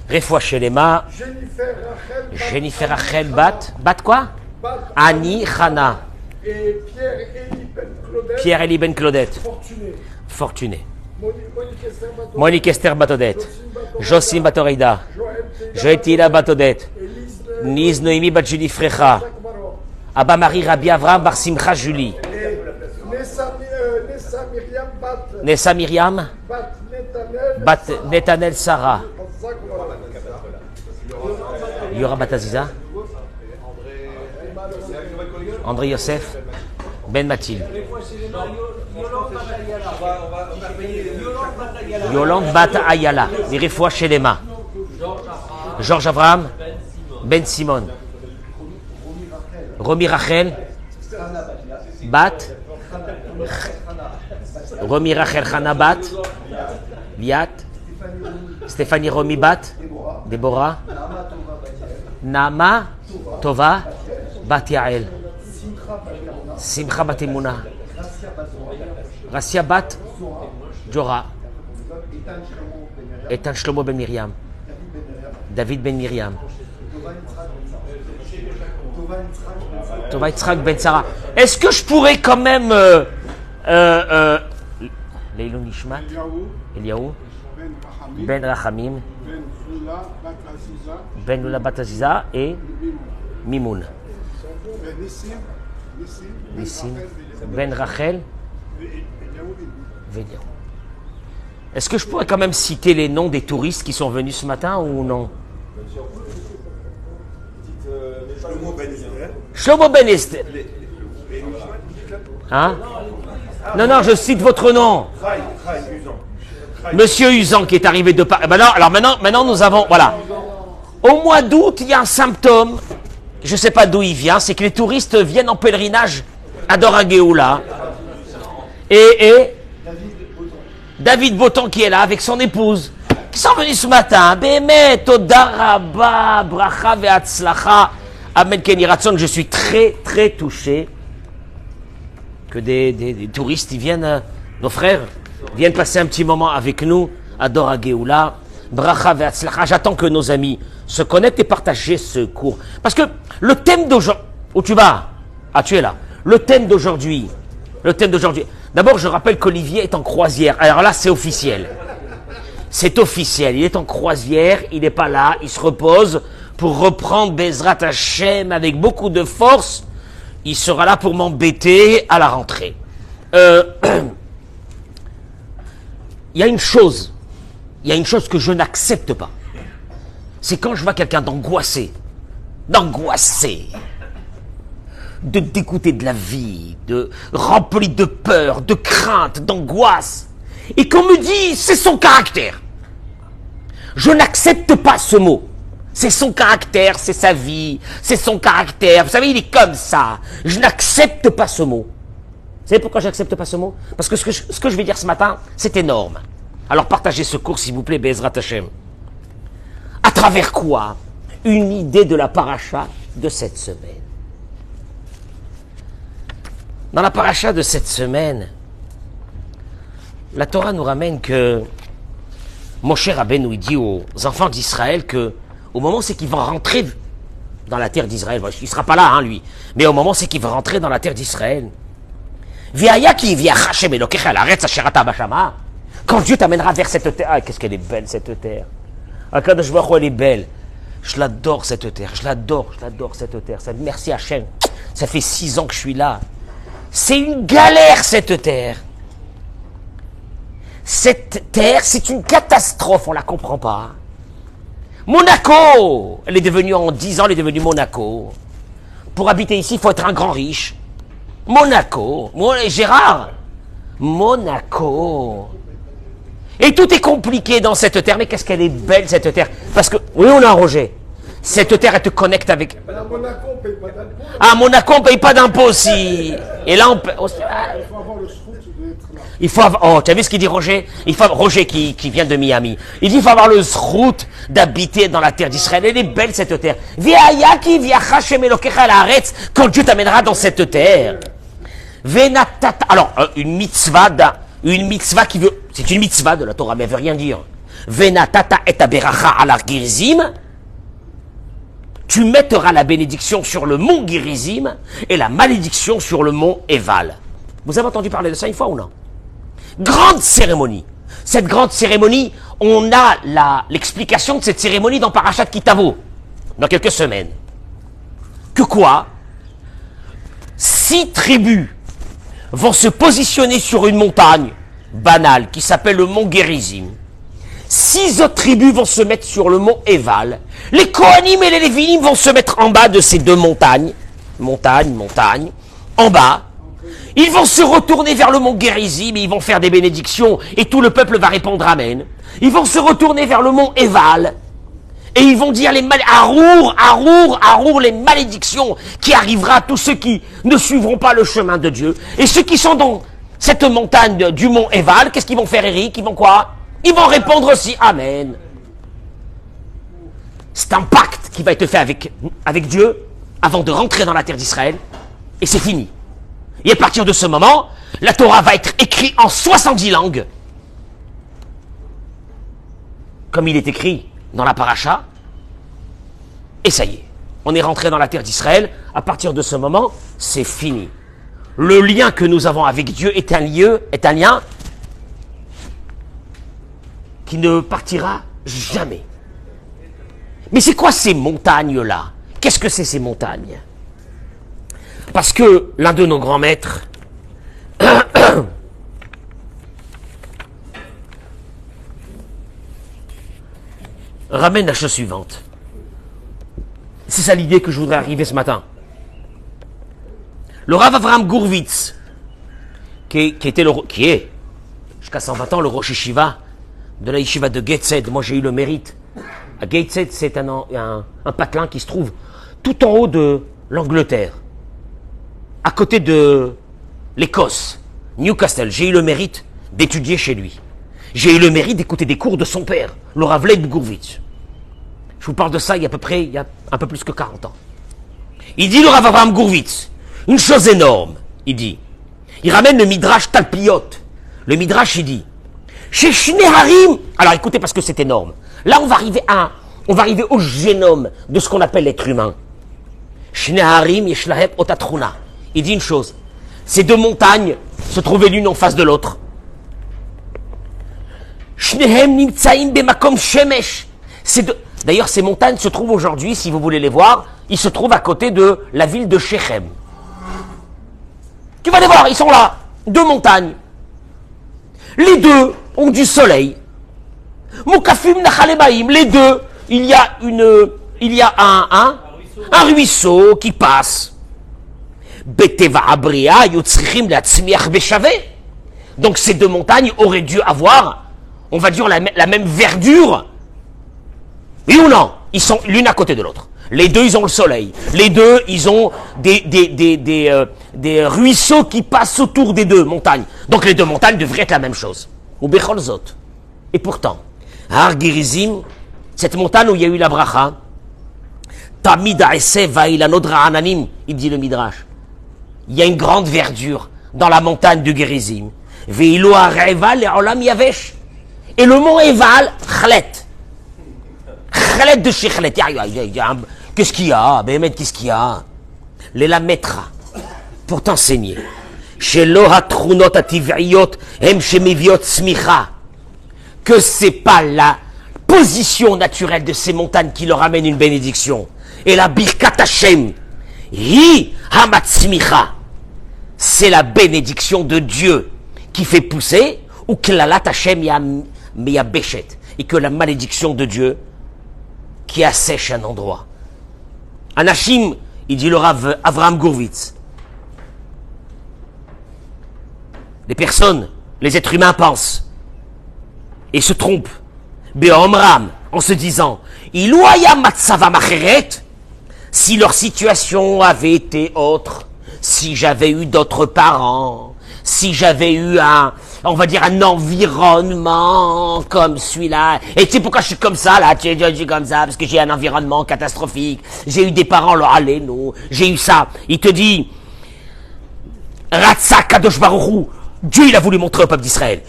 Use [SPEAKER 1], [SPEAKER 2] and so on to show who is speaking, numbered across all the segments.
[SPEAKER 1] Refoua Shelema. Jennifer Rachel Bat quoi? Annie Chana.
[SPEAKER 2] Et
[SPEAKER 1] Pierre Elie Ben Claudette. Fortuné. Monique Esther Batodette. Jocelyne Batoreida. Joël Tila Batodette. Niz Noémie Bat Julie Frecha. Abba Marie Rabbi Avram Bar Simcha Julie. Nessa Myriam Bat Netanel Sarah. Yora Bataziza. André Yosef. Ben Mathilde. Yolande Bat Ayala. Refoua Shelema. Georges Abraham. Ben Simon. Romy Rachel. Bat. Romy Rachel Chana Bat. Liat. Stéphanie Romy Bat. Déborah. Nama Tova Bat Yael. Simcha Bat Emuna. Rassia Bat Jora. Etan Shlomo Ben Miriam. David Ben Miriam. Tova Yitzhak Ben Sarah. Est-ce que je pourrais quand même Leilou Nishmat Eliaou Ben Rachamim Ben Lula Bat Aziza et Mimoun Nissim Ben Rachel Veliaou. Est-ce que je pourrais quand même citer les noms des touristes qui sont venus ce matin ou non? Shlomo Ben Esther. Hein? Non, je cite votre nom. Monsieur Usan qui est arrivé de Paris. Alors maintenant nous avons, voilà. Au mois d'août, il y a un symptôme, je ne sais pas d'où il vient, c'est que les touristes viennent en pèlerinage à Dora Géoula. Et David Botan qui est là avec son épouse, qui sont venus ce matin. Bémet, Toda Rabba, Bracha Ve'atzlacha. Amen Keni Ratson, je suis très très touché que des touristes, ils viennent, nos frères, viennent passer un petit moment avec nous à Dora Géoula. Bracha Ve'atzlacha. J'attends que nos amis se connectent et partagent ce cours. Parce que le thème d'aujourd'hui, où tu vas? Ah, tu es là. Le thème d'aujourd'hui. D'abord, je rappelle qu'Olivier est en croisière. Alors là, c'est officiel. C'est officiel. Il est en croisière, il n'est pas là, il se repose pour reprendre Bezrat Hashem avec beaucoup de force. Il sera là pour m'embêter à la rentrée. Il y a une chose que je n'accepte pas. C'est quand je vois quelqu'un d'angoissé, de dégoûté de la vie, rempli de peur, de crainte, d'angoisse, et qu'on me dit c'est son caractère. Je n'accepte pas ce mot. C'est son caractère, c'est sa vie, c'est son caractère. Vous savez, il est comme ça. Je n'accepte pas ce mot. Vous savez pourquoi je n'accepte pas ce mot? Parce que ce que je vais dire ce matin, c'est énorme. Alors partagez ce cours, s'il vous plaît, Be'ezrat Hashem. À travers quoi? Une idée de la paracha de cette semaine. Dans la paracha de cette semaine, la Torah nous ramène que Moshe Rabbeinu nous dit aux enfants d'Israël que au moment c'est qu'il va rentrer dans la terre d'Israël, il ne sera pas là, hein, lui, mais au moment c'est qu'il va rentrer dans la terre d'Israël. Quand Dieu t'amènera vers cette terre, ah, qu'est-ce qu'elle est belle cette terre. Ah, quand je vois elle est belle. Je l'adore cette terre, je l'adore cette terre. Merci Hachem, ça fait 6 ans que je suis là. C'est une galère cette terre. Cette terre, c'est une catastrophe, on ne la comprend pas. Monaco, elle est devenue en 10 ans, elle est devenue Monaco. Pour habiter ici, il faut être un grand riche. Monaco, Gérard, Monaco. Et tout est compliqué dans cette terre, mais qu'est-ce qu'elle est belle cette terre. Parce que, oui on a Roger, cette terre elle te connecte avec...
[SPEAKER 2] À Monaco, on ne paye pas d'impôts.
[SPEAKER 1] Ah, Monaco, on ne paye pas d'impôts aussi. Et là, on paye...
[SPEAKER 2] Il faut avoir le srout d'être là.
[SPEAKER 1] Il faut avoir... Oh, tu as vu ce qu'il dit Roger? Roger qui vient de Miami. Il dit il faut avoir le srout d'habiter dans la terre d'Israël. Elle est belle cette terre. Quand Dieu t'amènera dans cette terre. Alors, une mitzvah qui veut... C'est une mitzvah de la Torah, mais elle ne veut rien dire. Venatata et aberacha ala Gerizim. Tu mettras la bénédiction sur le mont Gerizim et la malédiction sur le mont Eval. Vous avez entendu parler de ça une fois ou non? Grande cérémonie. Cette grande cérémonie, on a l'explication de cette cérémonie dans Parashat Kitavo, dans quelques semaines. Que quoi? 6 tribus vont se positionner sur une montagne banale qui s'appelle le mont Gerizim. 6 autres tribus vont se mettre sur le mont Eval. Les Kohanim et les Lévinim vont se mettre en bas de ces deux montagnes. Montagne, en bas. Ils vont se retourner vers le mont Gerizim et ils vont faire des bénédictions et tout le peuple va répondre Amen. Ils vont se retourner vers le mont Eval et ils vont dire Arour, les malédictions qui arrivera à tous ceux qui ne suivront pas le chemin de Dieu. Et ceux qui sont dans cette montagne du mont Eval, qu'est-ce qu'ils vont faire, Eric? Ils vont quoi? Ils vont répondre aussi Amen. C'est un pacte qui va être fait avec Dieu avant de rentrer dans la terre d'Israël et c'est fini. Et à partir de ce moment, la Torah va être écrite en 70 langues, comme il est écrit dans la paracha, et ça y est, on est rentré dans la terre d'Israël. À partir de ce moment, c'est fini. Le lien que nous avons avec Dieu est un lien qui ne partira jamais. Mais c'est quoi ces montagnes-là? Qu'est-ce que c'est ces montagnes? Parce que l'un de nos grands maîtres ramène la chose suivante. C'est ça l'idée que je voudrais arriver ce matin. Le Rav Avraham Gurvitz, qui est jusqu'à 120 ans le Rosh Yeshiva de la Yeshiva de Gateshead. Moi j'ai eu le mérite. À Gateshead, c'est un patelin qui se trouve tout en haut de l'Angleterre, à côté de l'Écosse, Newcastle. J'ai eu le mérite d'étudier chez lui. J'ai eu le mérite d'écouter des cours de son père, le Rav Leib Gurvitz. Je vous parle de ça il y a un peu plus que 40 ans. Il dit, le Rav Avraham Gurvitz, une chose énorme, il dit. Il ramène le Midrash Talpiot. Le Midrash, il dit, chez Shneharim, alors écoutez parce que c'est énorme. Là, on va arriver au génome de ce qu'on appelle l'être humain. Shneharim Yeshlahem Otatruna. Il dit une chose. Ces deux montagnes se trouvaient l'une en face de l'autre. Shnehem Nimtsaim Bemakom Shemesh. D'ailleurs, ces montagnes se trouvent aujourd'hui, si vous voulez les voir, ils se trouvent à côté de la ville de Shechem. Tu vas les voir, ils sont là. Deux montagnes. Les deux ont du soleil. Mokafim Nachalemaim. Les deux, il y a un ruisseau qui passe. Beteva Abria Yotzrichim Latzmiach Beshave. Donc ces deux montagnes auraient dû avoir, on va dire, la même verdure. Oui ou non? Ils sont l'une à côté de l'autre. Les deux, ils ont le soleil. Les deux, ils ont des ruisseaux qui passent autour des deux montagnes. Donc les deux montagnes devraient être la même chose. Ou Becholzot. Et pourtant, Har Gerizim, cette montagne où il y a eu la bracha, Tamid Ha'eseh Va'ilanot Ra'ananim, il dit le Midrash. Il y a une grande verdure dans la montagne de Gerizim. Ve'ilo ha're'eval le'olam yavesh. Et le mont Eval, Chlet. Chlet de chez Chlet. Qu'est-ce qu'il y a? Qu'est-ce qu'il y a? Les la mettra pour t'enseigner. Shelo hatrunot ativriot hem shemeviot smicha. Que c'est pas la position naturelle de ces montagnes qui leur amène une bénédiction. Et la birkat Hashem, hi hamatzmicha. C'est la bénédiction de Dieu qui fait pousser, ou klalat Hashem yabeshet. Et que la malédiction de Dieu qui assèche un endroit. Anashim, il dit le Rav Avraham Gurvitz. Les personnes, les êtres humains pensent et se trompent. Be'omram, en se disant, Ilouaya matzava macheret, si leur situation avait été autre, si j'avais eu d'autres parents, si j'avais eu un environnement comme celui-là. Et tu sais pourquoi je suis comme ça, là? Je suis comme ça, parce que j'ai un environnement catastrophique. J'ai eu des parents, là, allez, non. J'ai eu ça. Il te dit, Ratsa Kadosh Baruch Hu, Dieu, il a voulu montrer au peuple d'Israël.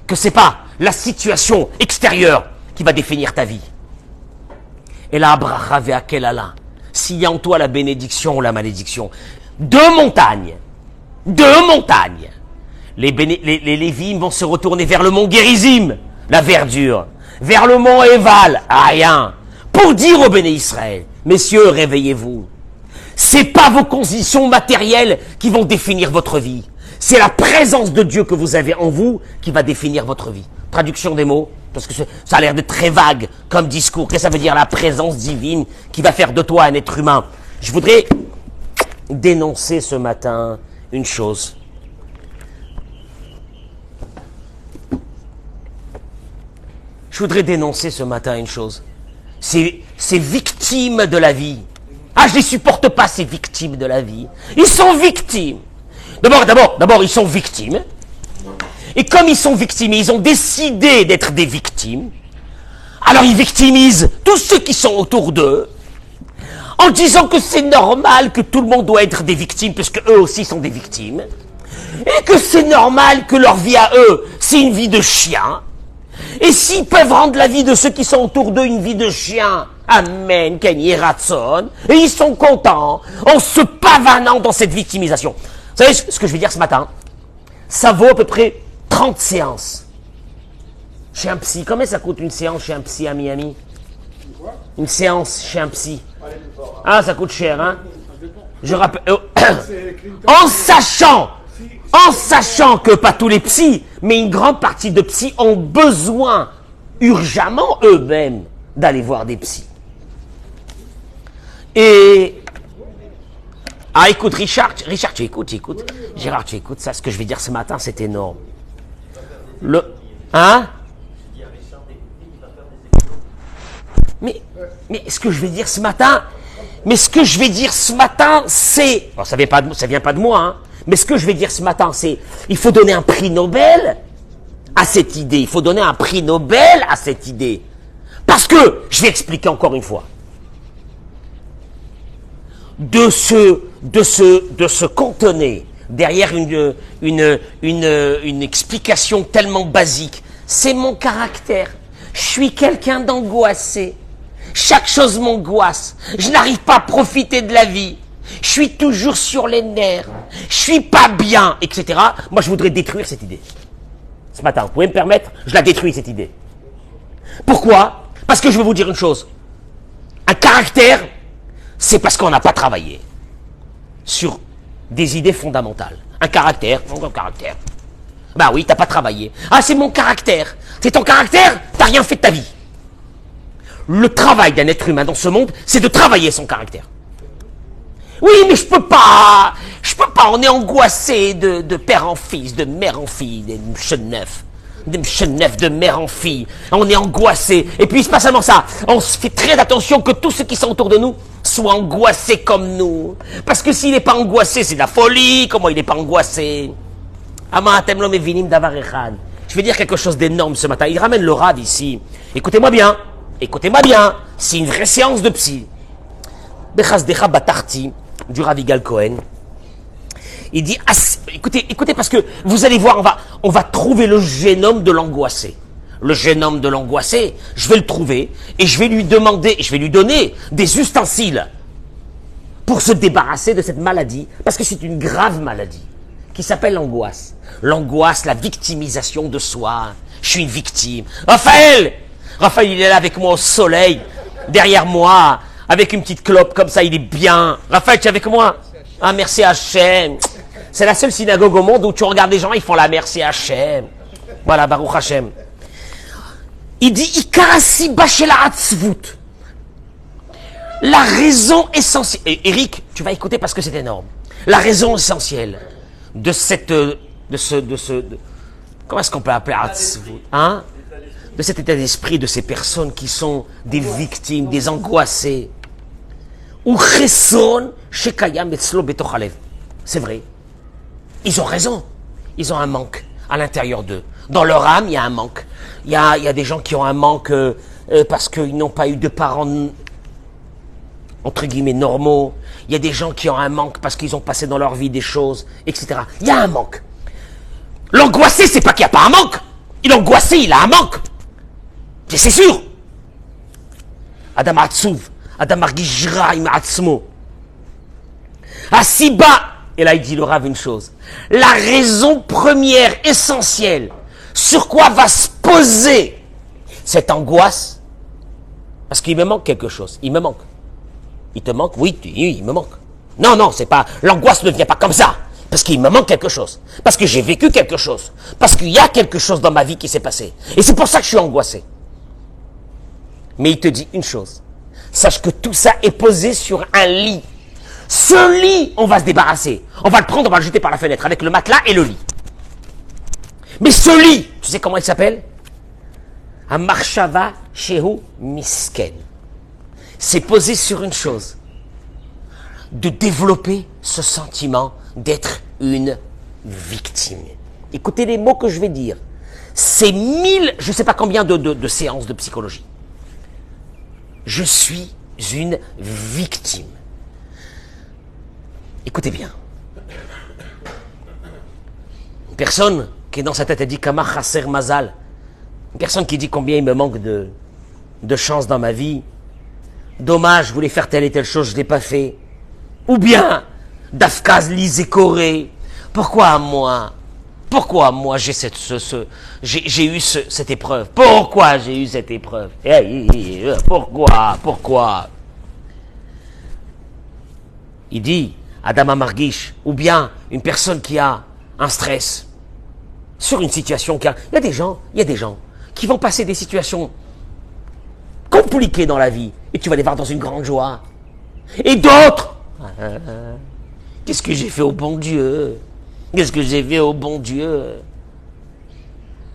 [SPEAKER 1] Que c'est pas la situation extérieure qui va définir ta vie. Et là, bracha ve'akel ala. S'il y a en toi la bénédiction ou la malédiction. Deux montagnes. Les Lévim vont se retourner vers le mont Gérizim, la verdure. Vers le mont Éval, rien. Pour dire aux béné Israël, messieurs, réveillez-vous. C'est pas vos conditions matérielles qui vont définir votre vie. C'est la présence de Dieu que vous avez en vous qui va définir votre vie. Traduction des mots, parce que ça a l'air de très vague comme discours. Qu'est-ce que ça veut dire la présence divine qui va faire de toi un être humain? Je voudrais dénoncer ce matin une chose. Ces victimes de la vie. Ah, je les supporte pas, ces victimes de la vie. Ils sont victimes. D'abord, ils sont victimes. Et comme ils sont victimes, ils ont décidé d'être des victimes. Alors ils victimisent tous ceux qui sont autour d'eux, en disant que c'est normal que tout le monde doit être des victimes, puisque eux aussi sont des victimes. Et que c'est normal que leur vie à eux, c'est une vie de chien. Et s'ils peuvent rendre la vie de ceux qui sont autour d'eux une vie de chien, amen, Ken Yeratson, et ils sont contents, en se pavanant dans cette victimisation. Vous savez ce que je vais dire ce matin? Ça vaut à peu près 30 séances. Chez un psy. Combien ça coûte une séance chez un psy à Miami? Une séance chez un psy. Ah, ça coûte cher, hein? Je rappelle... en sachant que pas tous les psys, mais une grande partie de psys ont besoin urgemment eux-mêmes d'aller voir des psys. Et... Ah, écoute, Richard, tu écoutes. Gérard, tu écoutes ça. Ce que je vais dire ce matin, c'est énorme. Hein? Mais ce que je vais dire ce matin, c'est... Alors, ça vient pas de moi, hein. Mais ce que je vais dire ce matin, c'est... Il faut donner un prix Nobel à cette idée. Parce que, je vais expliquer encore une fois. De se contenir derrière une explication tellement basique. C'est mon caractère. Je suis quelqu'un d'angoissé. Chaque chose m'angoisse. Je n'arrive pas à profiter de la vie. Je suis toujours sur les nerfs. Je suis pas bien, etc. Moi, je voudrais détruire cette idée. Ce matin, vous pouvez me permettre? Je la détruis, cette idée. Pourquoi? Parce que je vais vous dire une chose. Un caractère, c'est parce qu'on n'a pas travaillé sur des idées fondamentales. Un caractère. Bah oui, t'as pas travaillé. Ah, c'est mon caractère. C'est ton caractère? T'as rien fait de ta vie. Le travail d'un être humain dans ce monde, c'est de travailler son caractère. Oui, mais je peux pas, on est angoissé de père en fils, de mère en fille, de mère en fille. On est angoissé. Et puis, c'est pas seulement ça. On se fait très attention que tous ceux qui sont autour de nous soient angoissés comme nous. Parce que s'il n'est pas angoissé, c'est de la folie. Comment il n'est pas angoissé? Je vais dire quelque chose d'énorme ce matin. Il ramène le Rav ici. Écoutez-moi bien. C'est une vraie séance de psy. Bechazdecha Batarti, du Rav Yigal Cohen. Il dit, écoutez, parce que vous allez voir, on va trouver le génome de l'angoissé. Le génome de l'angoissé, je vais le trouver, et je vais lui donner des ustensiles pour se débarrasser de cette maladie, parce que c'est une grave maladie, qui s'appelle l'angoisse. L'angoisse, la victimisation de soi. Je suis une victime. Raphaël, il est là avec moi au soleil, derrière moi, avec une petite clope comme ça, il est bien. Raphaël, tu es avec moi? Ah, merci Hachem. C'est la seule synagogue au monde où tu regardes les gens, ils font la merci Hachem. Voilà, Baruch Hachem. Il dit, Ikarasi Bashela Atzvut. La raison essentielle. Et Eric, tu vas écouter parce que c'est énorme. La raison essentielle de comment est-ce qu'on peut appeler Atzvut? Hein? De cet état d'esprit de ces personnes qui sont des victimes, des angoissés. Ou chesson shekayam etzlo betoch halev. C'est vrai. Ils ont raison. Ils ont un manque à l'intérieur d'eux. Dans leur âme, il y a un manque. Il y a des gens qui ont un manque parce qu'ils n'ont pas eu de parents entre guillemets normaux. Il y a des gens qui ont un manque parce qu'ils ont passé dans leur vie des choses, etc. Il y a un manque. L'angoissé, c'est pas qu'il n'y a pas un manque. Il est angoissé, il a un manque. C'est sûr. Adam Hatzouv, Adam Argish Ra im Atzmo. Asiba, et là il dit le Rav une chose. La raison première, essentielle, sur quoi va se poser cette angoisse, parce qu'il me manque quelque chose. Il me manque. Il te manque? Oui, il me manque. Non, c'est pas, l'angoisse ne vient pas comme ça. Parce qu'il me manque quelque chose. Parce que j'ai vécu quelque chose. Parce qu'il y a quelque chose dans ma vie qui s'est passé. Et c'est pour ça que je suis angoissé. Mais il te dit une chose. Sache que tout ça est posé sur un lit. Ce lit, on va se débarrasser. On va le prendre, on va le jeter par la fenêtre avec le matelas et le lit. Mais ce lit, tu sais comment il s'appelle? Un marshava shehu misken. C'est posé sur une chose. De développer ce sentiment d'être une victime. Écoutez les mots que je vais dire. C'est 1000, je ne sais pas combien de séances de psychologie. Je suis une victime. Écoutez bien. Une personne qui est dans sa tête, elle dit Kama Chasser Mazal. Une personne qui dit combien il me manque de chance dans ma vie. Dommage, je voulais faire telle et telle chose, je ne l'ai pas fait. Ou bien, Dafkaz Lizécoré. Pourquoi moi j'ai eu cette épreuve? Pourquoi j'ai eu cette épreuve? Pourquoi? Il dit, Adam Margish, ou bien une personne qui a un stress sur une situation il y a des gens qui vont passer des situations compliquées dans la vie et tu vas les voir dans une grande joie. Et d'autres, qu'est-ce que j'ai fait au bon Dieu? Qu'est-ce que j'ai fait au bon Dieu?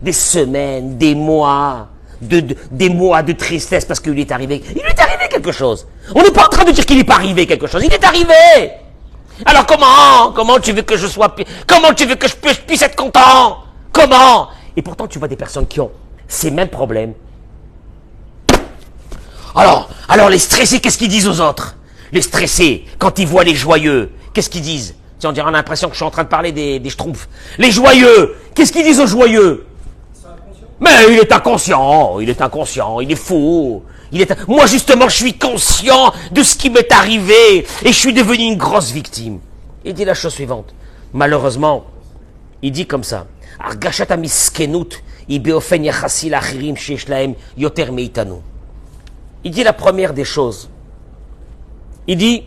[SPEAKER 1] Des semaines, des mois, des mois de tristesse parce qu'il lui est arrivé quelque chose. On n'est pas en train de dire qu'il n'est pas arrivé quelque chose, il est arrivé. Alors comment tu veux que je sois, comment tu veux que je puisse être content? Comment? Et pourtant tu vois des personnes qui ont ces mêmes problèmes. Alors les stressés, qu'est-ce qu'ils disent aux autres? Les stressés, quand ils voient les joyeux, qu'est-ce qu'ils disent? On dirait, on a l'impression que je suis en train de parler des schtroumpfs. Les joyeux, qu'est-ce qu'ils disent aux joyeux? Mais il est inconscient, il est fou. Moi justement, je suis conscient de ce qui m'est arrivé et je suis devenu une grosse victime. Il dit la chose suivante. Malheureusement, il dit comme ça. Il dit la première des choses. Il dit,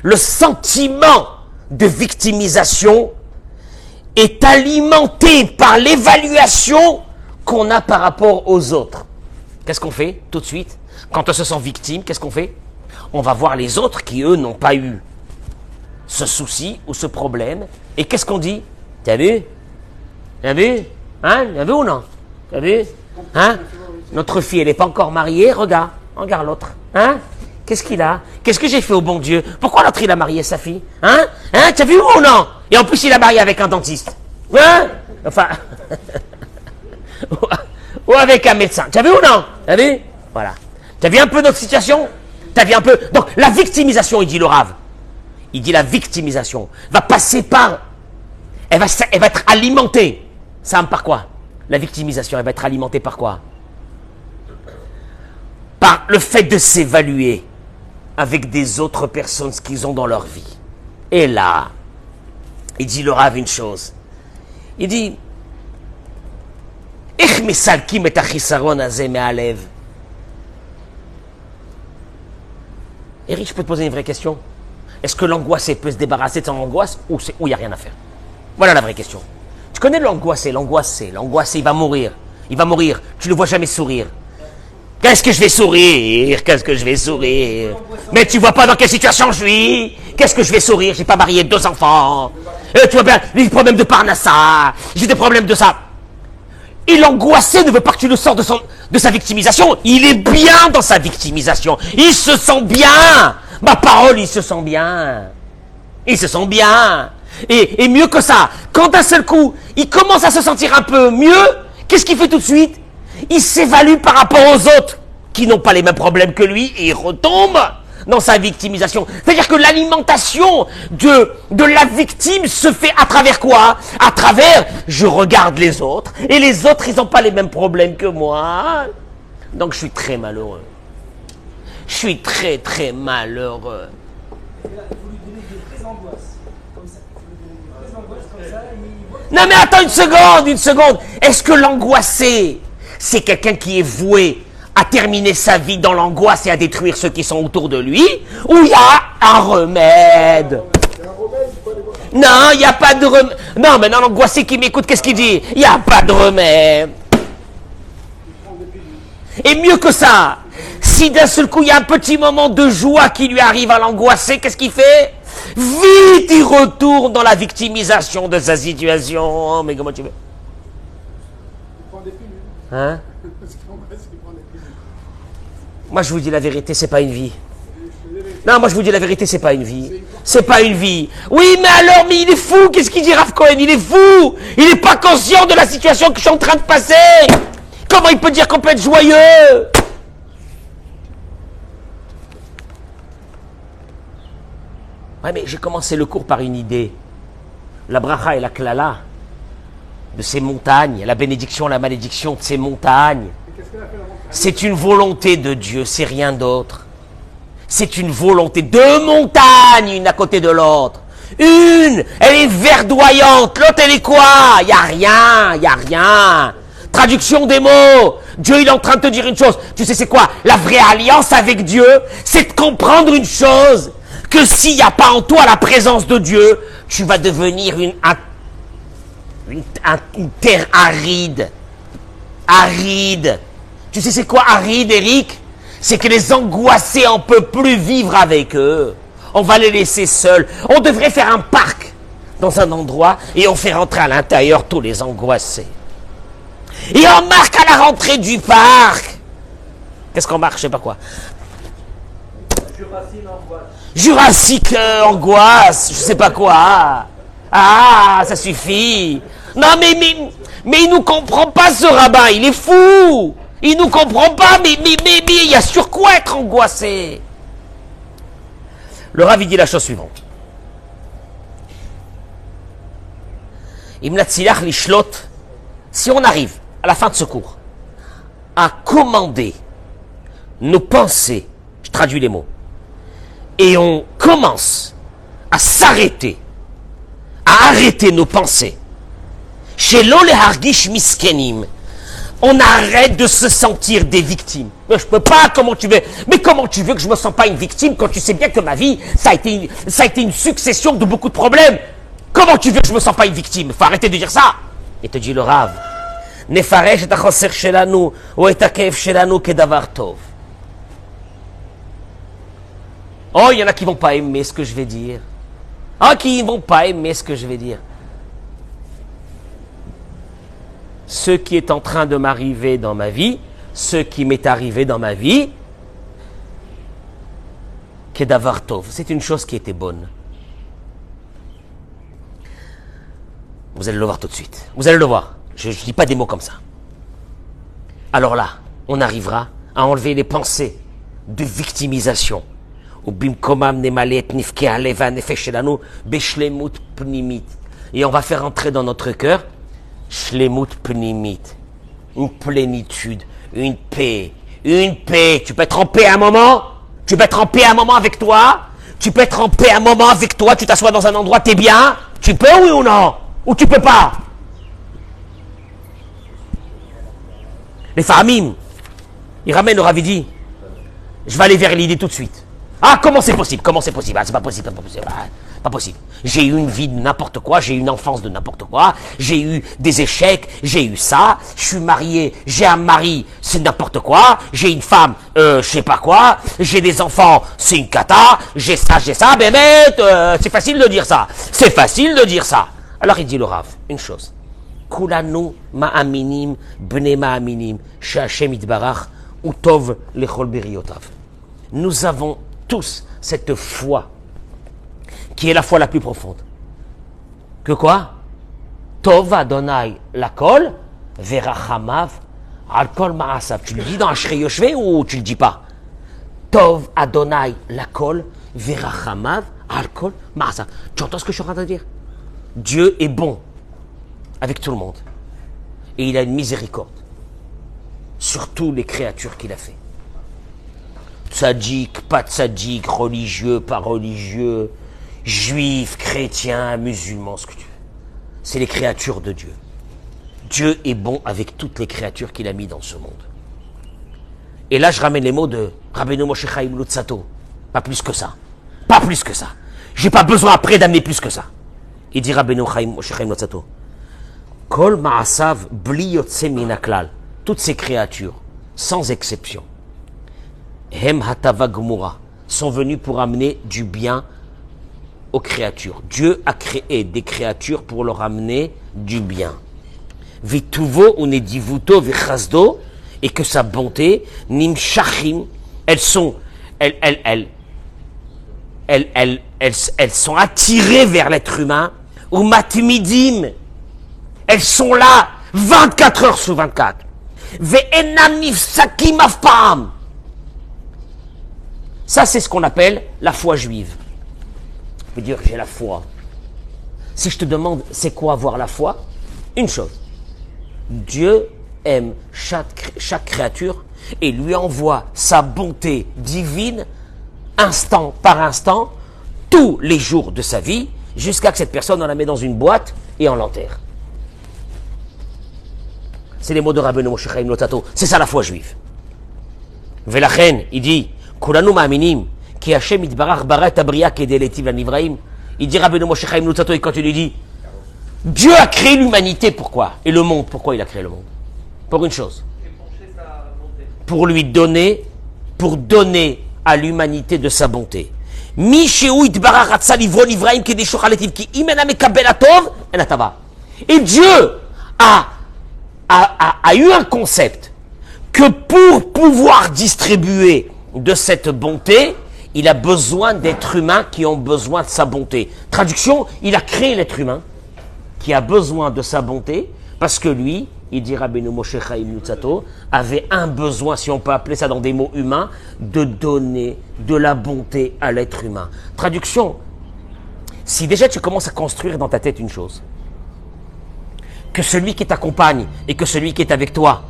[SPEAKER 1] le sentiment de victimisation est alimenté par l'évaluation qu'on a par rapport aux autres. Qu'est-ce qu'on fait tout de suite? Quand on se sent victime, qu'est-ce qu'on fait? On va voir les autres qui, eux, n'ont pas eu ce souci ou ce problème. Et qu'est-ce qu'on dit? T'as vu? T'as vu? Hein? T'as vu ou non? T'as vu? Hein? Notre fille, elle n'est pas encore mariée. Regarde l'autre. Hein? Qu'est-ce qu'il a? Qu'est-ce que j'ai fait au bon Dieu? Pourquoi l'autre il a marié sa fille? Hein? T'as vu ou non? Et en plus il a marié avec un dentiste. Hein? Enfin. Ou avec un médecin. T'as vu ou non? T'as vu? Voilà. T'as vu un peu notre situation? T'as vu un peu? Donc la victimisation, il dit le Rav. Il dit la victimisation va passer par. Elle va être alimentée. Ça par quoi? La victimisation, elle va être alimentée par quoi? Par le fait de s'évaluer avec des autres personnes ce qu'ils ont dans leur vie. Et là, il dit le Rav une chose. Il dit Eric, je peux te poser une vraie question. Est-ce que l'angoissé peut se débarrasser de son angoisse ou il n'y a rien à faire? Voilà la vraie question. Tu connais l'angoissé, il va mourir. Tu ne le vois jamais sourire. Qu'est-ce que je vais sourire? Mais tu vois pas dans quelle situation je suis? Qu'est-ce que je vais sourire? J'ai pas marié 2 enfants. Tu vois bien, j'ai des problèmes de Parnassa. J'ai des problèmes de ça. Et l'angoissé ne veut pas que tu le sors de sa victimisation. Il est bien dans sa victimisation. Il se sent bien. Ma parole, il se sent bien. Et mieux que ça, quand d'un seul coup, il commence à se sentir un peu mieux, qu'est-ce qu'il fait tout de suite? Il s'évalue par rapport aux autres qui n'ont pas les mêmes problèmes que lui et il retombe dans sa victimisation. C'est-à-dire que l'alimentation de la victime se fait à travers quoi? À travers, je regarde les autres, et les autres, ils n'ont pas les mêmes problèmes que moi. Donc je suis très malheureux. Je suis très très malheureux. Non mais attends une seconde. Est-ce que l'angoissé, c'est quelqu'un qui est voué à terminer sa vie dans l'angoisse et à détruire ceux qui sont autour de lui? Ou il y a un remède? Non, il n'y a pas de remède. Non, mais non, l'angoissé qui m'écoute, qu'est-ce qu'il dit? Il n'y a pas de remède. Et mieux que ça, si d'un seul coup il y a un petit moment de joie qui lui arrive à l'angoissé, qu'est-ce qu'il fait? Vite, il retourne dans la victimisation de sa situation. Oh, mais comment tu veux? Hein? Moi, je vous dis la vérité, c'est pas une vie. Non, moi, je vous dis la vérité, c'est pas une vie. C'est pas une vie. Oui, mais alors, mais il est fou. Qu'est-ce qu'il dit, Rav Cohen? Il est fou. Il n'est pas conscient de la situation que je suis en train de passer. Comment il peut dire qu'on peut être joyeux? Ouais, mais j'ai commencé le cours par une idée. La bracha et la klala de ces montagnes, la bénédiction, la malédiction de ces montagnes. C'est une volonté de Dieu, c'est rien d'autre. C'est une volonté. Deux montagnes, une à côté de l'autre. Une, elle est verdoyante. L'autre, elle est quoi? Y a rien. Traduction des mots. Dieu, il est en train de te dire une chose. Tu sais c'est quoi? La vraie alliance avec Dieu, c'est de comprendre une chose. Que s'il n'y a pas en toi la présence de Dieu, tu vas devenir une terre aride. Aride. Tu sais c'est quoi aride, Eric? C'est que les angoissés, on ne peut plus vivre avec eux. On va les laisser seuls. On devrait faire un parc dans un endroit et on fait rentrer à l'intérieur tous les angoissés. Et on marque à la rentrée du parc. Qu'est-ce qu'on marque? Je sais pas quoi. Jurassique angoisse, je sais pas quoi. Ah, ça suffit. Non, mais il nous comprend pas ce rabbin, il est fou. Il nous comprend pas, mais il y a sur quoi être angoissé. Le Rav dit la chose suivante. Imnatzilach lishlot, si on arrive à la fin de ce cours à commander nos pensées, je traduis les mots, et on commence à s'arrêter, à arrêter nos pensées, chez l'ole hargish miskenim, on arrête de se sentir des victimes. Mais je peux pas, comment tu veux? Mais comment tu veux que je me sens pas une victime quand tu sais bien que ma vie, ça a été une succession de beaucoup de problèmes? Comment tu veux que je me sens pas une victime? Il faut arrêter de dire ça. Et te dit le Rav, Nefaresh et achoser shelanu ou et akev shelanu kedavar tov. Oh, il y en a qui vont pas aimer ce que je vais dire. Ah, qui vont pas aimer ce que je vais dire. Ce qui est en train de m'arriver dans ma vie, ce qui m'est arrivé dans ma vie, kedavar tov, c'est une chose qui était bonne. Vous allez le voir tout de suite. Vous allez le voir. Je ne dis pas des mots comme ça. Alors là, on arrivera à enlever les pensées de victimisation. Et on va faire entrer dans notre cœur shlemut pnimit, une plénitude, une paix. Tu peux être en paix un moment. Tu peux être en paix un moment avec toi. Tu peux être en paix un moment avec toi. Tu t'assois dans un endroit, t'es bien. Tu peux, oui ou non? Ou tu peux pas? Les familles, ils ramènent le Ravidi. Je vais aller vers l'idée tout de suite. Ah, comment c'est possible? Comment c'est possible? Ah, c'est pas possible, c'est pas possible. Ah, pas possible. J'ai eu une vie de n'importe quoi, j'ai eu une enfance de n'importe quoi, j'ai eu des échecs, j'ai eu ça, je suis marié, j'ai un mari, c'est n'importe quoi, j'ai une femme, je sais pas quoi, j'ai des enfants, c'est une cata, j'ai ça, c'est facile de dire ça. C'est facile de dire ça. Alors il dit le Rav, une chose. Kulanu ma'aminim, bne ma'aminim, she'Hashem yitbarach, utov lechol beriotav. Nous avons tous cette foi qui est la foi la plus profonde. Que quoi? Tov Adonai lakol verachamav al kol ma'asav. Tu le dis dans Ashrei Yoshvé ou tu le dis pas? Tov Adonai lakol verachamav alkol ma'asa. Tu entends ce que je suis en train de dire? Dieu est bon avec tout le monde. Et il a une miséricorde sur toutes les créatures qu'il a fait. Tzadik, pas tzadik, religieux, pas religieux, juif, chrétien, musulman, ce que tu veux. C'est les créatures de Dieu. Dieu est bon avec toutes les créatures qu'il a mis dans ce monde. Et là, je ramène les mots de Rabbeinu Moshe Chaim Luzzatto. Pas plus que ça. Pas plus que ça. J'ai pas besoin après d'amener plus que ça. Il dit Rabbeinu Moshe Chaim Luzzatto. Kol ma'asav bli yotze min haklal. Toutes ces créatures, sans exception, hem hatava gmura, sont venues pour amener du bien aux créatures. Dieu a créé des créatures pour leur amener du bien. Vituvo unedivuto vichasdo, et que sa bonté, nimshachim, elles sont attirées vers l'être humain, ou matmidim, elles sont là 24 heures sur 24. Ve'enam nifsakim afpam. Ça, c'est ce qu'on appelle la foi juive. Je peux dire, j'ai la foi. Si je te demande, c'est quoi avoir la foi? Une chose. Dieu aime chaque créature et lui envoie sa bonté divine, instant par instant, tous les jours de sa vie, jusqu'à que cette personne, on la met dans une boîte et on l'enterre. C'est les mots de Rabbeinu Moshe Chaim Luzzatto. C'est ça la foi juive. Velachen, il dit, Kulanu ma'aminim, ki Hashem itbarach bara et abriya kedei leitiv lanivraim. Il dit Rabbeinu Moshe Chaim Luzzatto, et quand il lui dit, Dieu a créé l'humanité, pourquoi? Et le monde, pourquoi il a créé le monde? Pour une chose. Pour lui donner, pour donner à l'humanité de sa bonté. Mi sheu itbarach atza livro nivraim kedei shochal leitiv ki imena mekabel atov en atava. Et Dieu a eu un concept que pour pouvoir distribuer de cette bonté, il a besoin d'êtres humains qui ont besoin de sa bonté. Traduction, il a créé l'être humain qui a besoin de sa bonté parce que lui, il dit Rabbeinu Moshe Chaim Luzzatto, avait un besoin, si on peut appeler ça dans des mots humains, de donner de la bonté à l'être humain. Traduction, si déjà tu commences à construire dans ta tête une chose, que celui qui t'accompagne et que celui qui est avec toi,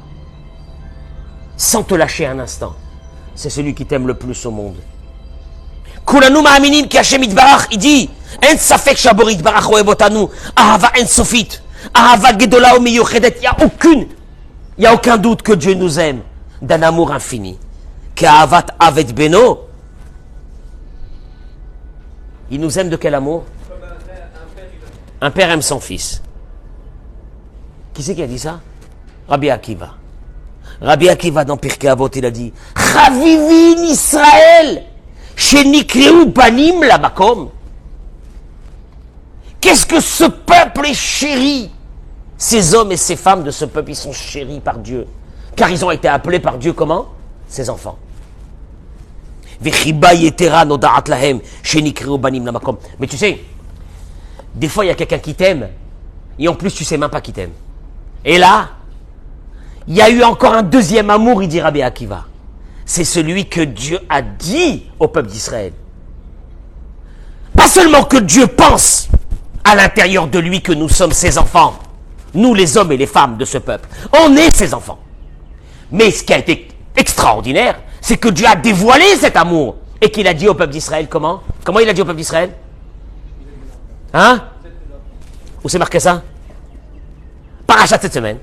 [SPEAKER 1] sans te lâcher un instant, c'est celui qui t'aime le plus au monde. Kulanu ma'aminim ki Hashem itbarach, il dit, en safek shabor itbarach ohev otanu, ahava en sofit, ahava gedola o miyuchedet, il y a aucun doute que Dieu nous aime d'un amour infini. Ki ahavat avet beno, il nous aime de quel amour? Un père aime son fils. Qui c'est qui a dit ça? Rabbi Akiva. Rabbi Akiva dans Pirkei Avot, il a dit Chavivin Israël, shenikreu banim la makom. Qu'est-ce que ce peuple est chéri? Ces hommes et ces femmes de ce peuple, ils sont chéris par Dieu. Car ils ont été appelés par Dieu comment? Ses enfants. Vechiba yetera nodaat lahem, shenikreu banim la makom. Mais tu sais, des fois il y a quelqu'un qui t'aime, et en plus tu sais même pas qui t'aime. Et là, il y a eu encore un deuxième amour, il dit Rabbi Akiva. C'est celui que Dieu a dit au peuple d'Israël. Pas seulement que Dieu pense à l'intérieur de lui que nous sommes ses enfants, nous les hommes et les femmes de ce peuple, on est ses enfants. Mais ce qui a été extraordinaire, c'est que Dieu a dévoilé cet amour et qu'il a dit au peuple d'Israël comment? Comment il a dit au peuple d'Israël? Hein? Où c'est marqué ça? Parachat cette semaine,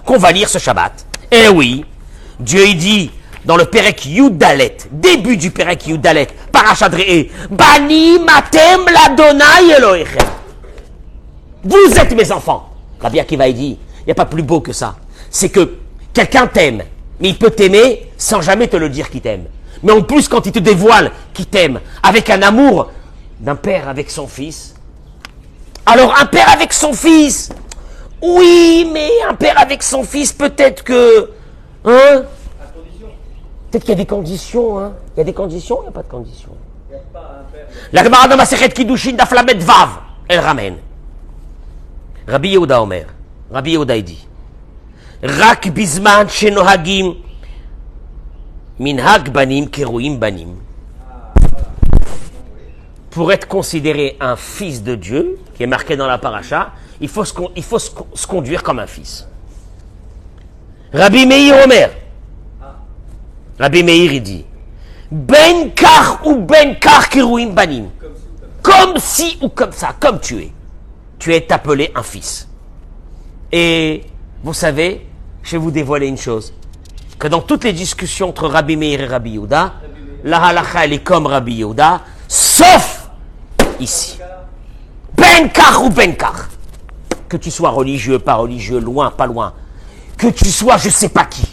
[SPEAKER 1] qu'on va lire ce Shabbat. Eh oui, Dieu il dit dans le Perek Yudalet, début du Perek Yudalet, Parachat Re'eh, Bani matem l'Adonai Elohechem. Vous êtes mes enfants. Rabbi Akiva il dit, il n'y a pas plus beau que ça. C'est que quelqu'un t'aime, mais il peut t'aimer sans jamais te le dire qu'il t'aime. Mais en plus, quand il te dévoile qu'il t'aime, avec un amour d'un père avec son fils. Alors, un père avec son fils, oui, mais un père avec son fils, peut-être que... Hein? Peut-être qu'il y a des conditions, hein? Il y a des conditions, il n'y a pas de conditions. La Gemara dans Masechet Kiddushin daf lamed vav, elle ramène. Rabbi Yehuda Omer, Rabbi Yehuda dit, Rak bizman shenohagim Minhag banim keruim banim. Pour être considéré un fils de Dieu, qui est marqué dans la paracha, il faut se conduire comme un fils. Rabbi Meir Omer. Rabbi Meir, il dit, ben kar ou ben kar keruim banim. Comme si ou comme ça, comme tu es. Tu es appelé un fils. Et vous savez, je vais vous dévoiler une chose, que dans toutes les discussions entre Rabbi Meir et Rabbi Yehuda, la halakha elle est comme Rabbi Yehuda, sauf ici. Ben kar ou ben kar. Que tu sois religieux, pas religieux, loin, pas loin. Que tu sois je sais pas qui.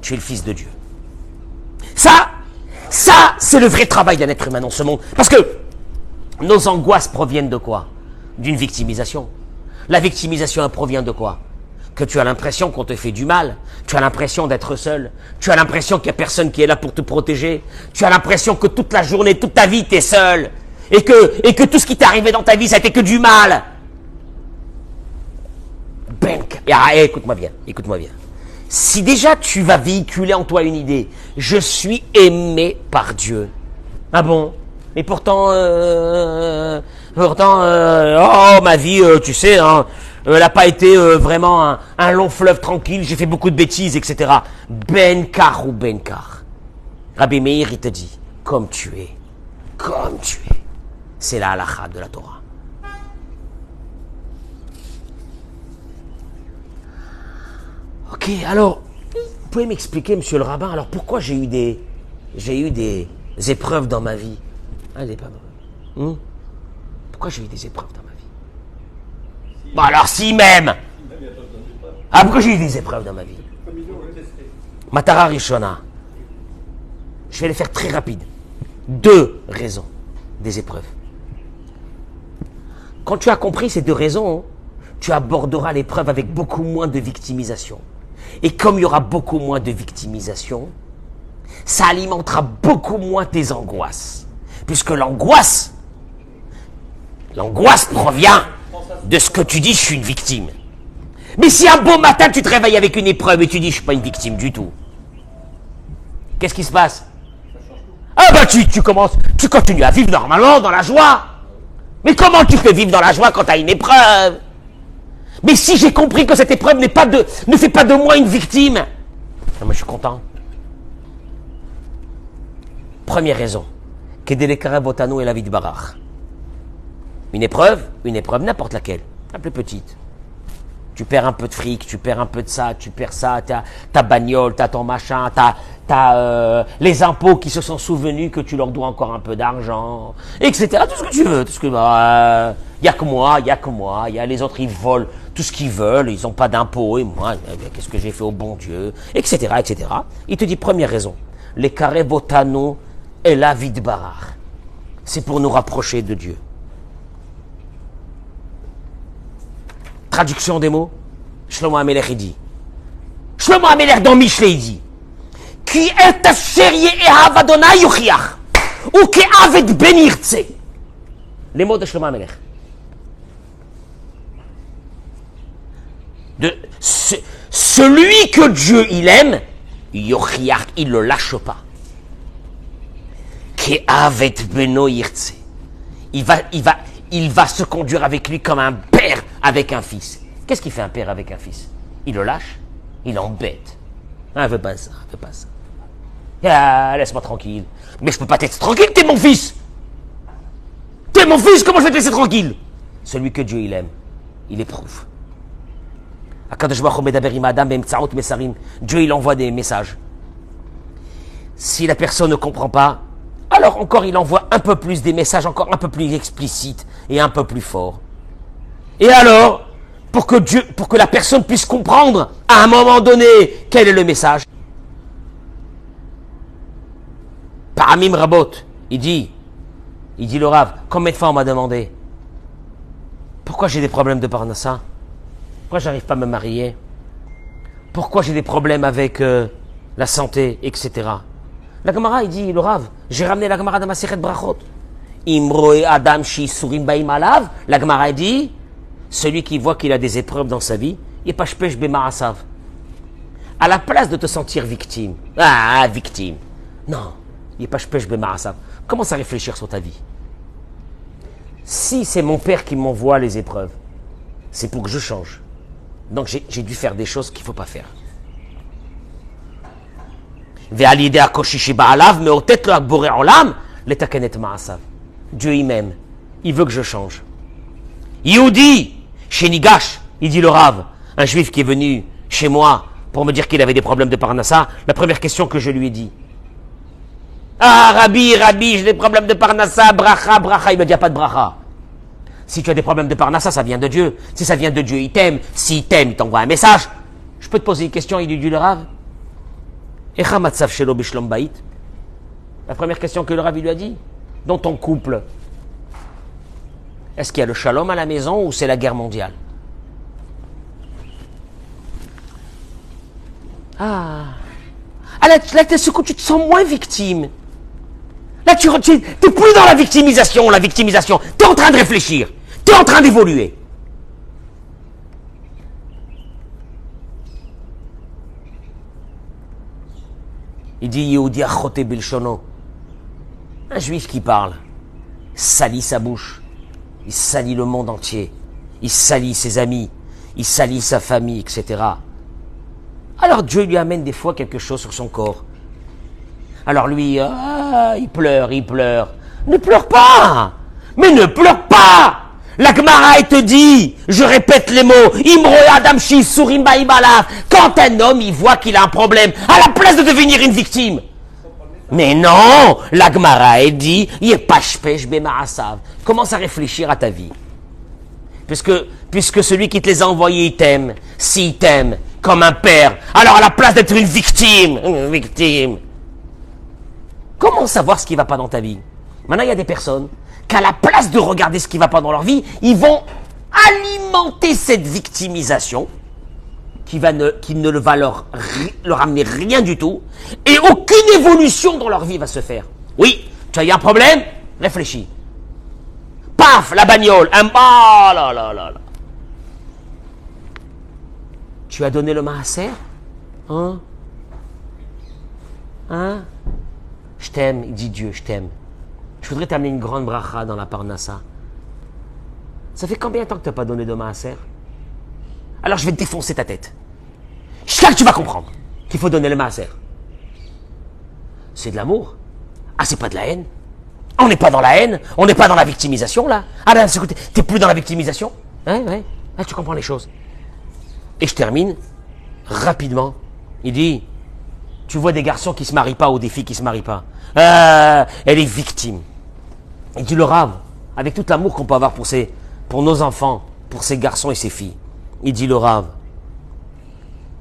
[SPEAKER 1] Tu es le fils de Dieu. Ça, c'est le vrai travail d'un être humain dans ce monde. Parce que nos angoisses proviennent de quoi? D'une victimisation. La victimisation, elle provient de quoi? Que tu as l'impression qu'on te fait du mal. Tu as l'impression d'être seul. Tu as l'impression qu'il n'y a personne qui est là pour te protéger. Tu as l'impression que toute la journée, toute ta vie, tu es seul. Et que tout ce qui t'est arrivé dans ta vie, ça n'était que du mal. Écoute-moi bien, écoute-moi bien. Si déjà tu vas véhiculer en toi une idée, je suis aimé par Dieu. Ah bon? Et pourtant, ma vie, tu sais, hein, elle n'a pas été vraiment un long fleuve tranquille, j'ai fait beaucoup de bêtises, etc. Ben kar ou ben kar. Rabbi Meir, il te dit, comme tu es. C'est la halakha de la Torah. Ok, alors, vous pouvez m'expliquer, monsieur le rabbin, alors pourquoi j'ai eu des épreuves dans ma vie? Pourquoi j'ai eu des épreuves dans ma vie? Bon alors si même. Pourquoi j'ai eu des épreuves dans ma vie? Matara Rishona. Je vais les faire très rapide. 2 raisons des épreuves. Quand tu as compris ces 2 raisons, tu aborderas l'épreuve avec beaucoup moins de victimisation. Et comme il y aura beaucoup moins de victimisation, ça alimentera beaucoup moins tes angoisses. Puisque l'angoisse provient de ce que tu dis, je suis une victime. Mais si un beau matin tu te réveilles avec une épreuve et tu dis, je suis pas une victime du tout, qu'est-ce qui se passe? Tu continues à vivre normalement dans la joie. Mais comment tu peux vivre dans la joie quand tu as une épreuve? Mais si j'ai compris que cette épreuve ne fait pas de moi une victime, moi je suis content. Première raison. Kedelekaravotano et la vie de Barach. Une épreuve, n'importe laquelle, la plus petite. Tu perds un peu de fric, tu perds un peu de ça, tu perds ça, t'as ta bagnole, t'as ton machin, t'as les impôts qui se sont souvenus que tu leur dois encore un peu d'argent, etc. Tout ce que tu veux, y a que moi, y a les autres, ils volent tout ce qu'ils veulent, ils n'ont pas d'impôts, et moi, qu'est-ce que j'ai fait au bon Dieu, etc., etc. Il te dit, première raison, les carrés botano et la vie de Barach. C'est pour nous rapprocher de Dieu. Traduction des mots, Shlomo Amelech il dit. Shlomo Amelech dans Michelet il dit. Qui est asherie et havadona yuchiach. Ou qui avait benirtse. Les mots de Shlomo Amelech. Celui que Dieu il aime, yuchiach, il le lâche pas. Qui avait beno irtse. Il va se conduire avec lui comme un père avec un fils. Qu'est-ce qu'il fait un père avec un fils? Il le lâche, il l'embête. Ah, veut pas ça. Ah, laisse-moi tranquille. Mais je peux pas t'être tranquille, t'es mon fils. T'es mon fils, comment je vais te laisser tranquille? Celui que Dieu il aime, il éprouve. Dieu il envoie des messages. Si la personne ne comprend pas, alors encore il envoie un peu plus des messages encore un peu plus explicites et un peu plus forts. Et alors, pour que la personne puisse comprendre à un moment donné quel est le message. Paramim Rabot, il dit le Rav, combien de fois on m'a demandé pourquoi j'ai des problèmes de parnassa? Pourquoi j'arrive pas à me marier? Pourquoi j'ai des problèmes avec la santé, etc. La Gemara, il dit, le Rav, j'ai ramené la Gemara dans ma Masechet Brachot. Imroe Adam Shi Surim Baim Alav, la Gemara dit, celui qui voit qu'il a des épreuves dans sa vie, il pashpesh bemarasav. À la place de te sentir victime. Ah, victime. Non. Commence à réfléchir sur ta vie. Si c'est mon père qui m'envoie les épreuves, c'est pour que je change. Donc j'ai dû faire des choses qu'il ne faut pas faire. Dieu il m'aime. Il veut que je change. Yehudi, chez Nigash, il dit le Rav, un juif qui est venu chez moi pour me dire qu'il avait des problèmes de Parnassa, la première question que je lui ai dit. Ah, Rabbi, j'ai des problèmes de Parnassa, bracha. Il me dit, il n'y a pas de bracha. Si tu as des problèmes de Parnassa, ça vient de Dieu. Si ça vient de Dieu, il t'aime. S'il t'aime, il t'envoie un message. Je peux te poser une question, il dit le Rav. La première question que le Rav lui a dit, dans ton couple, est-ce qu'il y a le shalom à la maison ou c'est la guerre mondiale? Ah, là, ce coup, tu te sens moins victime. Là, tu n'es plus dans la victimisation. Tu es en train de réfléchir. Tu es en train d'évoluer. Il dit, Yehudi achote bilshono. Un juif qui parle, salit sa bouche. Il salit le monde entier. Il salit ses amis. Il salit sa famille, etc. Alors Dieu lui amène des fois quelque chose sur son corps. Alors lui, il pleure. Ne pleure pas. Mais ne pleure pas. La Gemara, elle te dit, je répète les mots, Imro Adam Shi Surim Baïbalaf, quand un homme, il voit qu'il a un problème, à la place de devenir une victime. Mais non, la Gemara, elle dit, Yepashpesh Bemarasav. Commence à réfléchir à ta vie. Puisque celui qui te les a envoyés, il t'aime. S'il t'aime, comme un père, alors à la place d'être une victime, comment savoir ce qui ne va pas dans ta vie? Maintenant, il y a des personnes qu'à la place de regarder ce qui ne va pas dans leur vie, ils vont alimenter cette victimisation qui ne va leur amener rien du tout et aucune évolution dans leur vie va se faire. Oui, tu as eu un problème? Réfléchis. Paf, la bagnole, ah là là là là. Tu as donné le maaser? Hein? Je t'aime, il dit Dieu, je t'aime. Je voudrais t'amener une grande bracha dans la Parnassa. Ça fait combien de temps que tu n'as pas donné de maaser? Alors je vais te défoncer ta tête. Jusqu'à que tu vas comprendre qu'il faut donner le maaser. C'est de l'amour. Ah, c'est pas de la haine. On n'est pas dans la haine, on n'est pas dans la victimisation là. Ah là, t'es plus dans la victimisation? Ouais. Là, tu comprends les choses. Et je termine rapidement. Il dit, tu vois des garçons qui se marient pas ou des filles qui se marient pas. Elle est victime. Il dit le Rav, avec tout l'amour qu'on peut avoir pour nos enfants, pour ces garçons et ces filles. Il dit le Rav,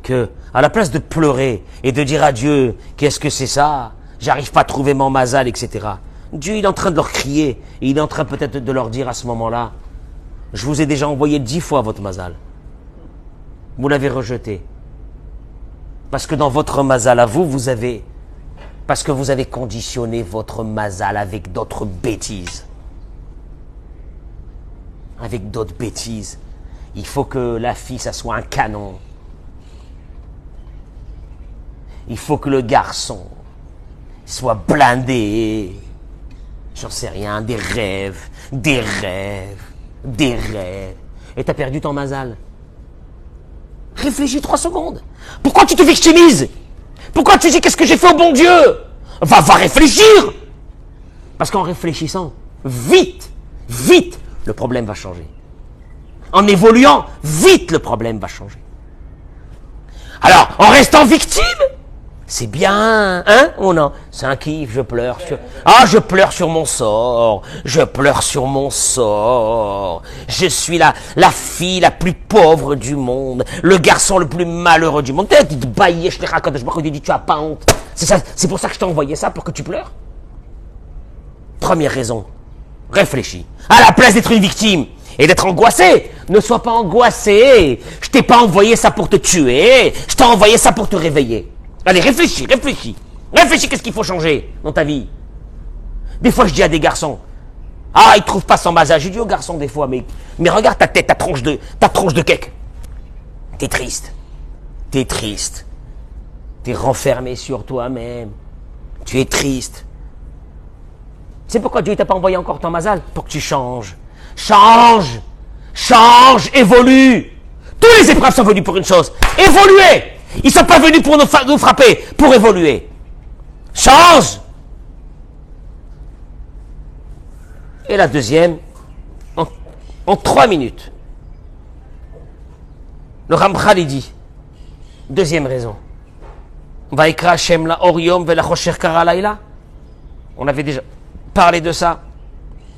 [SPEAKER 1] que à la place de pleurer et de dire à Dieu, qu'est-ce que c'est ça? J'arrive pas à trouver mon mazal, etc. Dieu, il est en train de leur crier, et il est en train peut-être de leur dire à ce moment-là, je vous ai déjà envoyé 10 fois votre mazal. Vous l'avez rejeté. Parce que dans votre mazal à vous, parce que vous avez conditionné votre mazal avec d'autres bêtises. Avec d'autres bêtises. Il faut que la fille, ça soit un canon. Il faut que le garçon soit blindé. J'en sais rien, des rêves. Et t'as perdu ton mazal. Réfléchis 3 secondes. Pourquoi tu te victimises? Pourquoi tu dis qu'est-ce que j'ai fait au bon Dieu? Va réfléchir. Parce qu'en réfléchissant, vite, le problème va changer. En évoluant, vite, le problème va changer. Alors, en restant victime, c'est bien, hein, ou non? C'est un kiff, je pleure sur mon sort. Je suis la fille la plus pauvre du monde, le garçon le plus malheureux du monde. Tu te baillais, je te raconte, je me dis, tu as pas honte. C'est pour ça que je t'ai envoyé ça, pour que tu pleures. Première raison, réfléchis. À la place d'être une victime et d'être angoissé, ne sois pas angoissé. Je t'ai pas envoyé ça pour te tuer, je t'ai envoyé ça pour te réveiller. Allez, réfléchis. Réfléchis, qu'est-ce qu'il faut changer dans ta vie? Des fois, je dis à des garçons, ils trouvent pas son mazal. Je dis aux garçons des fois, mais regarde ta tête, ta tronche de cake. T'es triste. Tu es renfermé sur toi-même. Tu es triste. Tu sais pourquoi Dieu ne t'a pas envoyé encore ton mazal? Pour que tu changes. Change! Change! Évolue! Tous les épreuves sont venues pour une chose. Évoluer! Ils ne sont pas venus pour nous frapper, pour évoluer. Change! Et la deuxième, en 3 minutes. Le Ramchal, il dit, deuxième raison. Vaikra Hashem la Oriom vela Chosher Kara Laila. On avait déjà parlé de ça.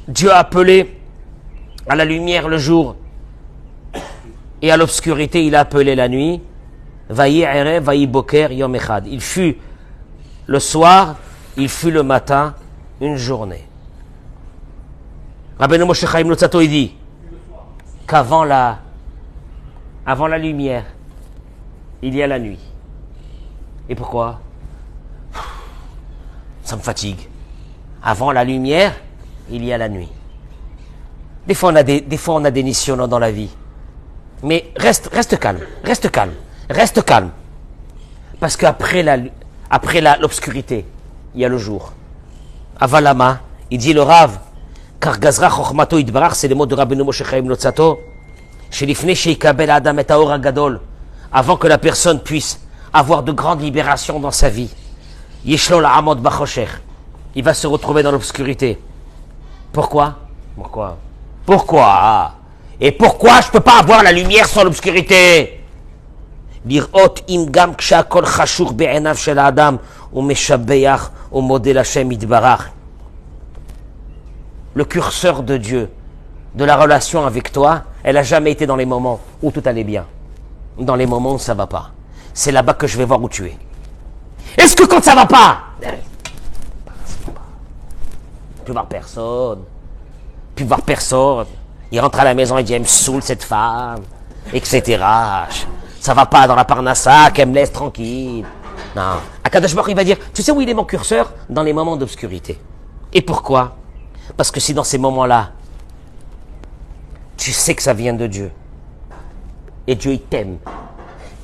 [SPEAKER 1] Dieu a appelé à la lumière le jour et à l'obscurité il a appelé la nuit. Vayi Erev, Vayi Boker, Yom Echad. Il fut le soir, il fut le matin, une journée. Rabbeinu Moshe Chaim Lutzato il dit qu'avant la lumière, il y a la nuit. Et pourquoi? Ça me fatigue. Avant la lumière, il y a la nuit. Des fois, on a des nissionnants dans la vie. Mais reste calme, reste calme, reste calme. Parce qu'après l'obscurité, il y a le jour. Avalama, il dit le Rav, car Gazra Chochmato Idbarach, c'est les mots de Rabbeinu Moshe Chaim Lutzato, Shelifne Sheikabel Adam et Haor Hagadol, avant que la personne puisse avoir de grandes libérations dans sa vie. Yeshlo la'amod b'chosher. Il va se retrouver dans l'obscurité. Pourquoi? Et pourquoi je ne peux pas avoir la lumière sans l'obscurité? Lirot imgam kshakol chashur be'enav shel adam umeshabeach umodel Hashem idbarach. Le curseur de Dieu, de la relation avec toi, elle n'a jamais été dans les moments où tout allait bien. Dans les moments où ça ne va pas. C'est là-bas que je vais voir où tu es. Est-ce que quand ça va pas, tu voir personne, il rentre à la maison et dit, elle me saoule cette femme, etc. Ça va pas dans la parnassa, qu'elle me laisse tranquille. Non. Akadosh Baruch Hu, il va dire, tu sais où il est mon curseur? Dans les moments d'obscurité. Et pourquoi? Parce que si dans ces moments-là, tu sais que ça vient de Dieu, et Dieu il t'aime,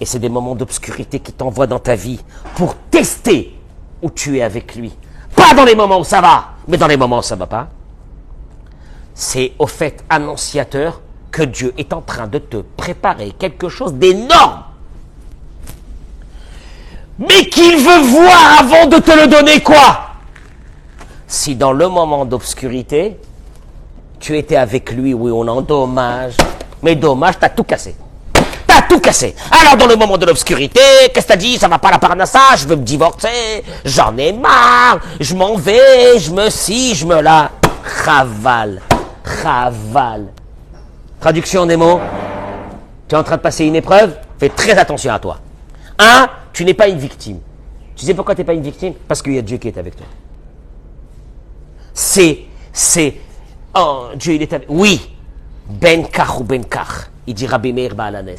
[SPEAKER 1] et c'est des moments d'obscurité qui t'envoient dans ta vie pour tester où tu es avec lui. Pas dans les moments où ça va, mais dans les moments où ça ne va pas. C'est au fait annonciateur que Dieu est en train de te préparer quelque chose d'énorme. Mais qu'il veut voir avant de te le donner quoi? Si dans le moment d'obscurité, tu étais avec lui, oui, on en dommage. Mais dommage, t'as tout cassé. T'as tout cassé. Alors dans le moment de l'obscurité, qu'est-ce que t'as dit? Ça va pas la parnassa, je veux me divorcer, j'en ai marre, je m'en vais, je me la. Chaval. Traduction des mots. Tu es en train de passer une épreuve, fais très attention à toi. 1, tu n'es pas une victime. Tu sais pourquoi tu n'es pas une victime? Parce qu'il y a Dieu qui est avec toi. Oh, Dieu il est avec. Oui. Ben kach ou ben kach. Il dit Rabbi Meir Baalanes.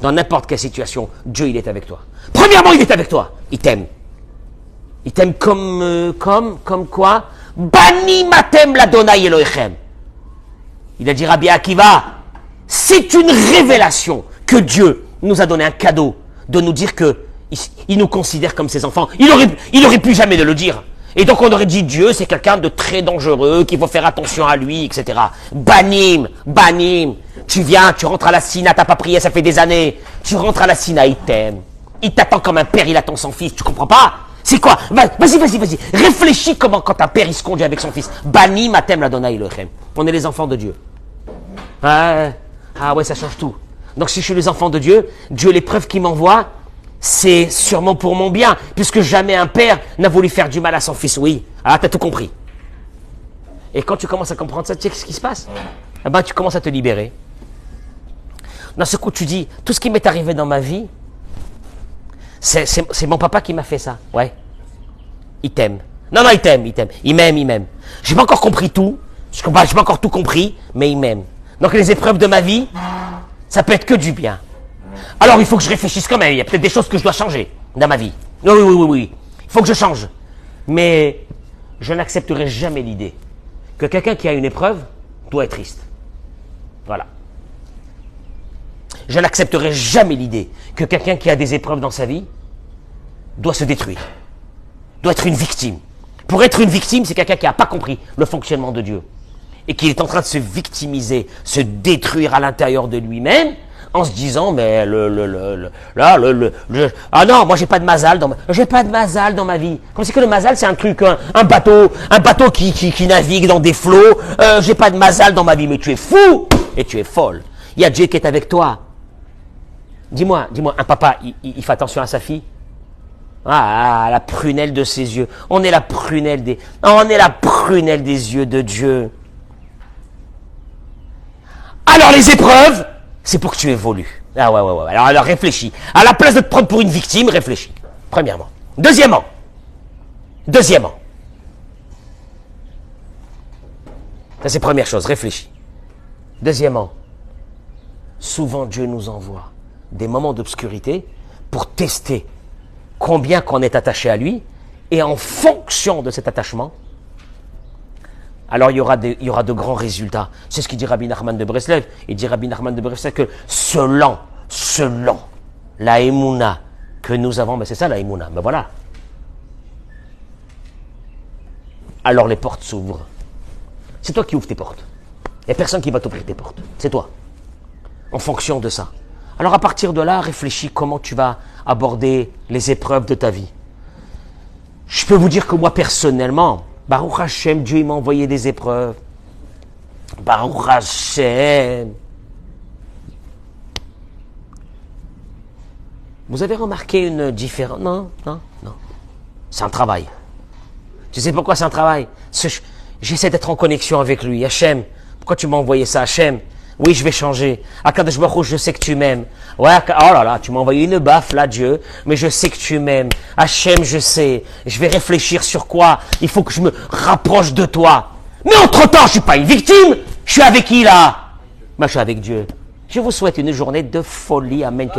[SPEAKER 1] Dans n'importe quelle situation, Dieu il est avec toi. Premièrement, il est avec toi. Il t'aime. Il t'aime comme quoi? Bani matem l'Adonai Elohechem. Il a dit Rabbi Akiva, c'est une révélation que Dieu nous a donné un cadeau de nous dire que il nous considère comme ses enfants. Il aurait pu jamais de le dire. Et donc on aurait dit Dieu c'est quelqu'un de très dangereux, qu'il faut faire attention à lui, etc. Banim. Tu viens, tu rentres à la Sina, t'as pas prié, ça fait des années. Tu rentres à la Sina, il t'aime. Il t'attend comme un père, il attend son fils. Tu comprends pas? C'est quoi? Vas-y. Réfléchis comment quand un père il se conduit avec son fils. Banim atem l'Adonai Elohechem. On est les enfants de Dieu. Ah ouais, ça change tout. Donc si je suis les enfants de Dieu, l'épreuve qu'il m'envoie, c'est sûrement pour mon bien, puisque jamais un père n'a voulu faire du mal à son fils. Oui, t'as tout compris. Et quand tu commences à comprendre ça, tu sais ce qui se passe? Tu commences à te libérer. Dans ce coup, tu dis, tout ce qui m'est arrivé dans ma vie, c'est mon papa qui m'a fait ça. Ouais. Il t'aime. Non, il t'aime. Il m'aime. J'ai pas encore compris tout. J'ai pas encore tout compris, mais il m'aime. Donc les épreuves de ma vie, ça peut être que du bien. Alors il faut que je réfléchisse quand même. Il y a peut-être des choses que je dois changer dans ma vie. Oui. Il faut que je change. Mais je n'accepterai jamais l'idée que quelqu'un qui a une épreuve doit être triste. Voilà. Je n'accepterai jamais l'idée que quelqu'un qui a des épreuves dans sa vie doit se détruire, doit être une victime. Pour être une victime, c'est quelqu'un qui n'a pas compris le fonctionnement de Dieu et qui est en train de se victimiser, se détruire à l'intérieur de lui-même en se disant mais ah non, moi j'ai pas de mazal j'ai pas de mazal dans ma vie. Comme c'est que le mazal c'est un truc, un bateau qui navigue dans des flots. J'ai pas de mazal dans ma vie, mais tu es fou et tu es folle. Il y a Dieu qui est avec toi. Dis-moi, un papa, il fait attention à sa fille? Ah, la prunelle de ses yeux. On est la prunelle des yeux de Dieu. Alors les épreuves, c'est pour que tu évolues. Ah ouais. Alors réfléchis. À la place de te prendre pour une victime, réfléchis. Premièrement. Deuxièmement. Ça c'est première chose, réfléchis. Deuxièmement, souvent Dieu nous envoie des moments d'obscurité pour tester combien qu'on est attaché à lui, et en fonction de cet attachement, alors il y aura de grands résultats. C'est ce qu'il dit Rabbi Nachman de Breslev. Il dit Rabbi Nachman de Breslev que selon la émouna que nous avons, mais c'est ça la émouna, mais voilà. Alors les portes s'ouvrent. C'est toi qui ouvres tes portes. Il n'y a personne qui va t'ouvrir tes portes. C'est toi. En fonction de ça. Alors à partir de là, réfléchis comment tu vas aborder les épreuves de ta vie. Je peux vous dire que moi personnellement, Baruch Hashem, Dieu il m'a envoyé des épreuves. Baruch Hashem. Vous avez remarqué une différence? Non. C'est un travail. Tu sais pourquoi c'est un travail? J'essaie d'être en connexion avec lui. Hashem, pourquoi tu m'as envoyé ça, Hashem? Oui, je vais changer. Akadosh Baruch Hu, je sais que tu m'aimes. Ouais, oh là là, tu m'as envoyé une baffe là, Dieu, mais je sais que tu m'aimes. Hachem, je sais. Je vais réfléchir sur quoi il faut que je me rapproche de toi. Mais entre-temps, je suis pas une victime. Je suis avec qui là? Moi, je suis avec Dieu. Je vous souhaite une journée de folie. Amen.